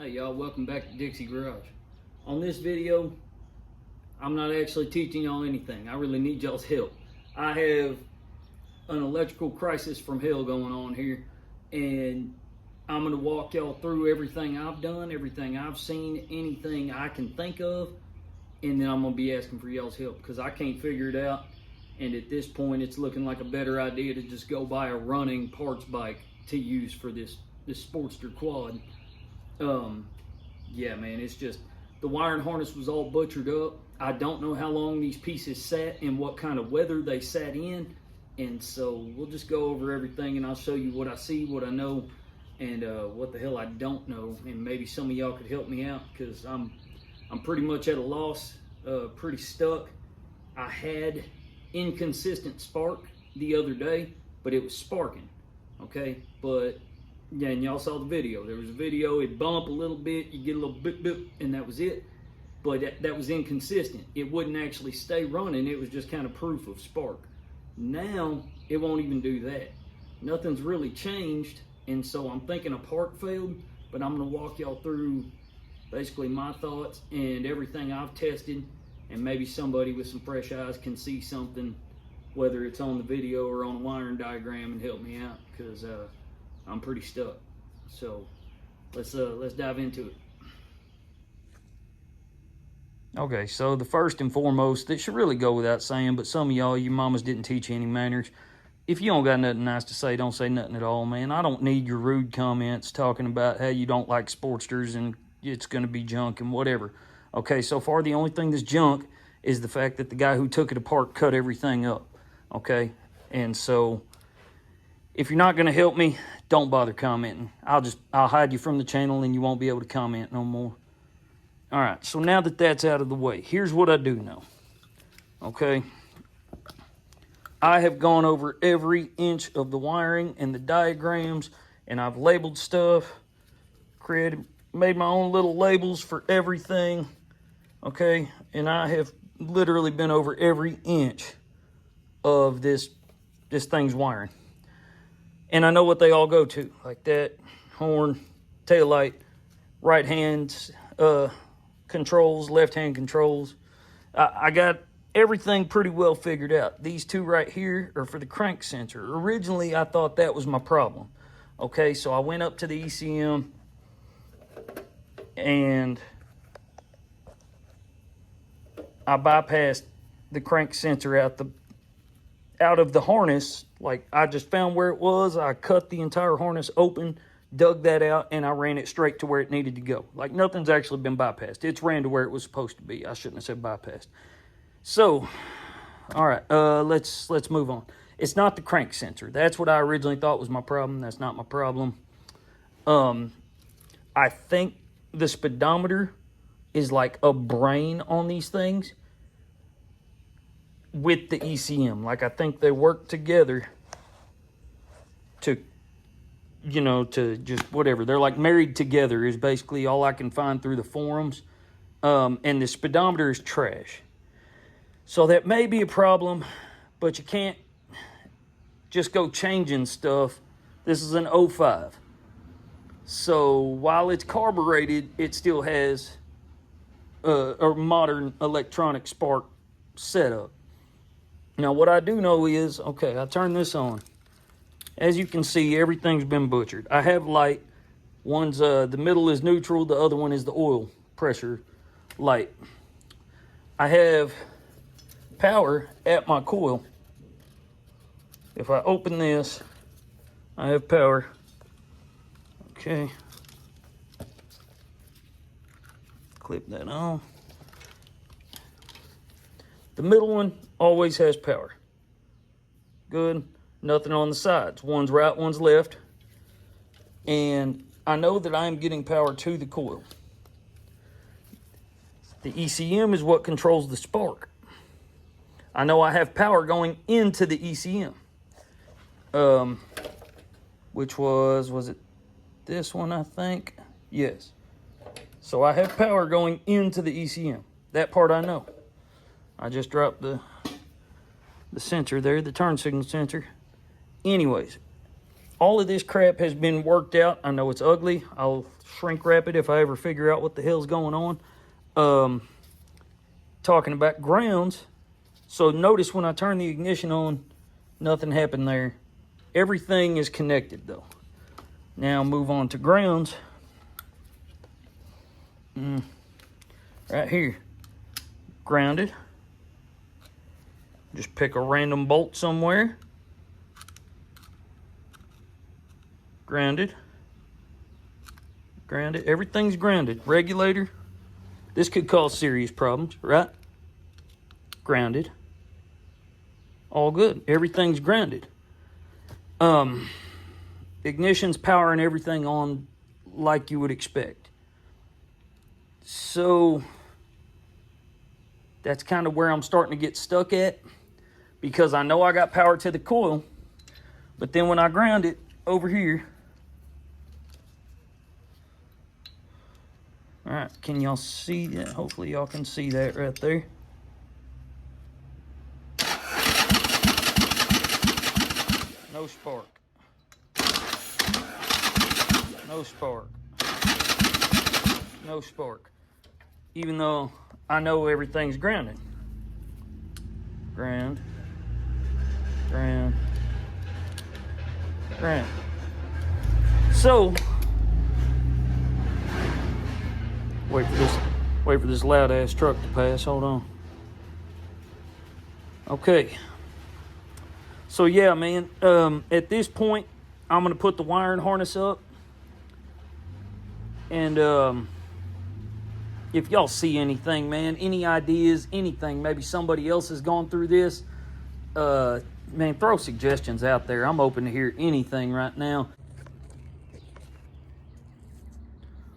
Hey y'all, welcome back to Dixie Garage. On this video, I'm not actually teaching y'all anything. I really need y'all's help. I have an electrical crisis from hell going on here, and I'm gonna walk y'all through everything I've done, everything I've seen, anything I can think of, and then I'm gonna be asking for y'all's help because I can't figure it out. And at this point, it's looking like a better idea to just go buy a running parts bike to use for this Sportster quad. Yeah, man, it's just the wiring harness was all butchered up. I don't know how long these pieces sat and what kind of weather they sat in, and so we'll just go over everything and I'll show you what I see, what I know, and what the hell I don't know, and maybe some of y'all could help me out because I'm pretty much at a loss, pretty stuck. I had inconsistent spark the other day, but it was sparking, okay? But yeah, and y'all saw the video. There was a video, it'd bump a little bit, you get a little bip bip, and that was it. But that was inconsistent. It wouldn't actually stay running, it was just kind of proof of spark. Now, it won't even do that. Nothing's really changed, and so I'm thinking a part failed, but I'm gonna walk y'all through basically my thoughts and everything I've tested, and maybe somebody with some fresh eyes can see something, whether it's on the video or on a wiring diagram, and help me out, because I'm pretty stuck. So let's dive into it. Okay, so the first and foremost, that should really go without saying, but some of y'all, your mamas didn't teach you any manners. If you don't got nothing nice to say, don't say nothing at all, man. I don't need your rude comments talking about how you don't like Sportsters and it's going to be junk and whatever. Okay, so far the only thing that's junk is the fact that the guy who took it apart cut everything up. Okay, and so if you're not going to help me, don't bother commenting. I'll hide you from the channel and you won't be able to comment no more. All right, so now that that's out of the way, here's what I do know. Okay, I have gone over every inch of the wiring and the diagrams, and I've labeled stuff, made my own little labels for everything. Okay, and I have literally been over every inch of this thing's wiring. And I know what they all go to, like that, horn, taillight, right hand controls, left hand controls. I got everything pretty well figured out. These two right here are for the crank sensor. Originally, I thought that was my problem. Okay, so I went up to the ECM and I bypassed the crank sensor out of the harness. Like, I just found where it was, I cut the entire harness open, dug that out, and I ran it straight to where it needed to go. Like, nothing's actually been bypassed. It's ran to where it was supposed to be. I shouldn't have said bypassed. So, all right, let's move on. It's not the crank sensor. That's what I originally thought was my problem. That's not my problem. I think the speedometer is like a brain on these things with the ECM. Like, I think they work together to, you know, to just whatever. They're like married together is basically all I can find through the forums. And the speedometer is trash. So that may be a problem, but you can't just go changing stuff. This is an 05. So while it's carbureted, it still has a modern electronic spark setup. Now, what I do know is, okay, I turn this on. As you can see, everything's been butchered. I have light. One's, the middle is neutral. The other one is the oil pressure light. I have power at my coil. If I open this, I have power. Okay. Clip that on. The middle one always has power. Good. Nothing on the sides. One's right, one's left. And I know that I am getting power to the coil. The ECM is what controls the spark. I know I have power going into the ECM. Which was it this one, I think? Yes. So I have power going into the ECM. That part I know. I just dropped the sensor there, the turn signal sensor. Anyways, all of this crap has been worked out. I know it's ugly. I'll shrink wrap it if I ever figure out what the hell's going on. Talking about grounds. So notice when I turn the ignition on, nothing happened there. Everything is connected though. Now move on to grounds. Right here, grounded. Just pick a random bolt somewhere. Grounded. Grounded. Everything's grounded. Regulator. This could cause serious problems, right? Grounded. All good. Everything's grounded. Ignition's powering everything on like you would expect. So that's kind of where I'm starting to get stuck at, because I know I got power to the coil, but then when I ground it over here, all right, can y'all see that? Hopefully y'all can see that right there. No spark. No spark. No spark. Even though I know everything's grounded. Ground. Ground. Ground. So, wait for this loud ass truck to pass. Hold on. Okay. So yeah, man, at this point, I'm gonna put the wiring harness up. And if y'all see anything, man, any ideas, anything, maybe somebody else has gone through this, man, throw suggestions out there. I'm open to hear anything right now.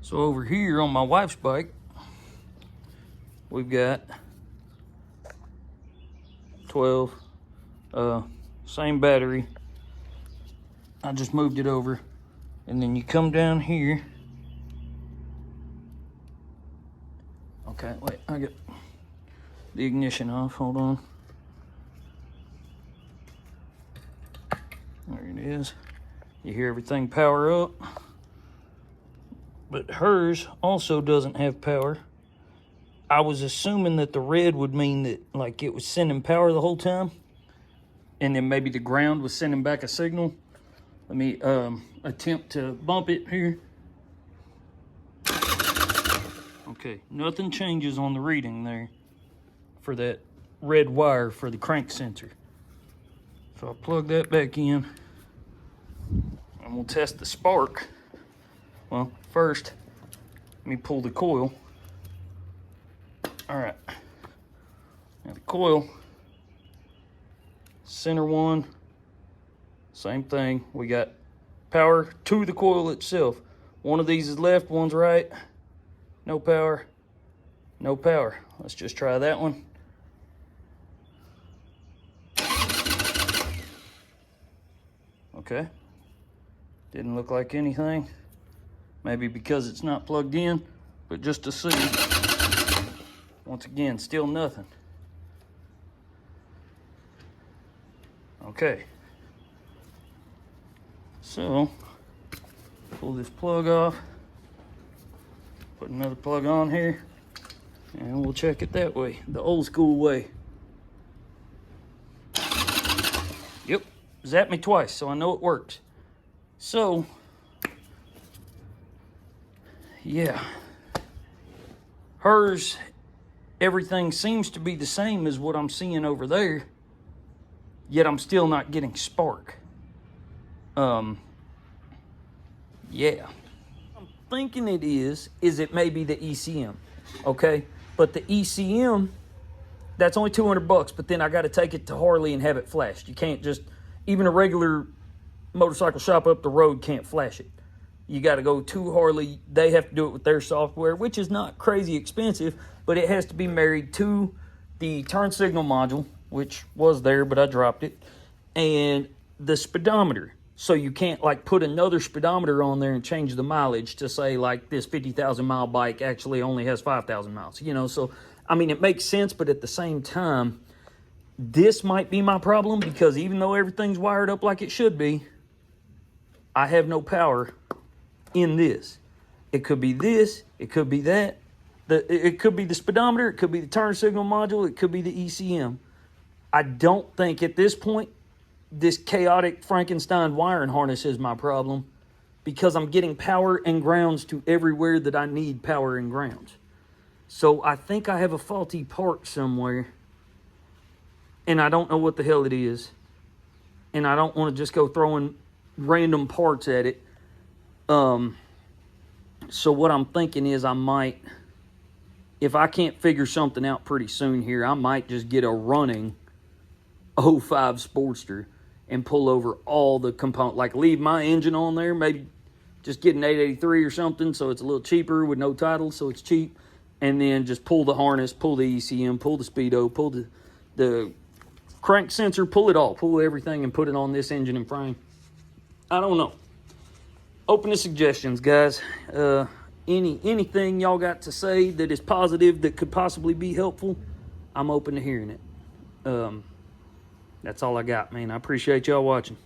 So over here on my wife's bike, we've got 12, same battery. I just moved it over. And then you come down here. Okay, wait, I get the ignition off, hold on. There it is. You hear everything power up. But hers also doesn't have power. I was assuming that the red would mean that like it was sending power the whole time. And then maybe the ground was sending back a signal. Let me attempt to bump it here. Okay, nothing changes on the reading there for that red wire for the crank sensor. So I'll plug that back in and we'll test the spark. Well, first, let me pull the coil. All right, now the coil, center one, same thing. We got power to the coil itself. One of these is left, one's right. No power, no power. Let's just try that one. Okay, didn't look like anything. Maybe because it's not plugged in, but just to see. Once again, still nothing. Okay. So, pull this plug off. Put another plug on here, and we'll check it that way, the old school way. Yep, zapped me twice, so I know it works. So, yeah, hers, everything seems to be the same as what I'm seeing over there, yet I'm still not getting spark. Yeah. Thinking it is it may be the ECM, okay? But the ECM, that's only $200, but then I got to take it to Harley and have it flashed. You can't just, even a regular motorcycle shop up the road can't flash it. You got to go to Harley. They have to do it with their software, which is not crazy expensive, but it has to be married to the turn signal module, which was there, but I dropped it, and the speedometer. So you can't like put another speedometer on there and change the mileage to say like this 50,000 mile bike actually only has 5,000 miles, you know? So, I mean, it makes sense, but at the same time, this might be my problem because even though everything's wired up like it should be, I have no power in this. It could be this. It could be that. It could be the speedometer. It could be the turn signal module. It could be the ECM. I don't think at this point this chaotic Frankenstein wiring harness is my problem, because I'm getting power and grounds to everywhere that I need power and grounds. So I think I have a faulty part somewhere, and I don't know what the hell it is. And I don't want to just go throwing random parts at it. So what I'm thinking is I might, if I can't figure something out pretty soon here, I might just get a running 05 Sportster and pull over all the components. Like leave my engine on there, maybe just get an 883 or something so it's a little cheaper with no title, so it's cheap. And then just pull the harness, pull the ECM, pull the speedo, pull the crank sensor, pull it all, pull everything and put it on this engine and frame. I don't know. Open to suggestions, guys. Anything y'all got to say that is positive that could possibly be helpful, I'm open to hearing it. That's all I got, man. I appreciate y'all watching.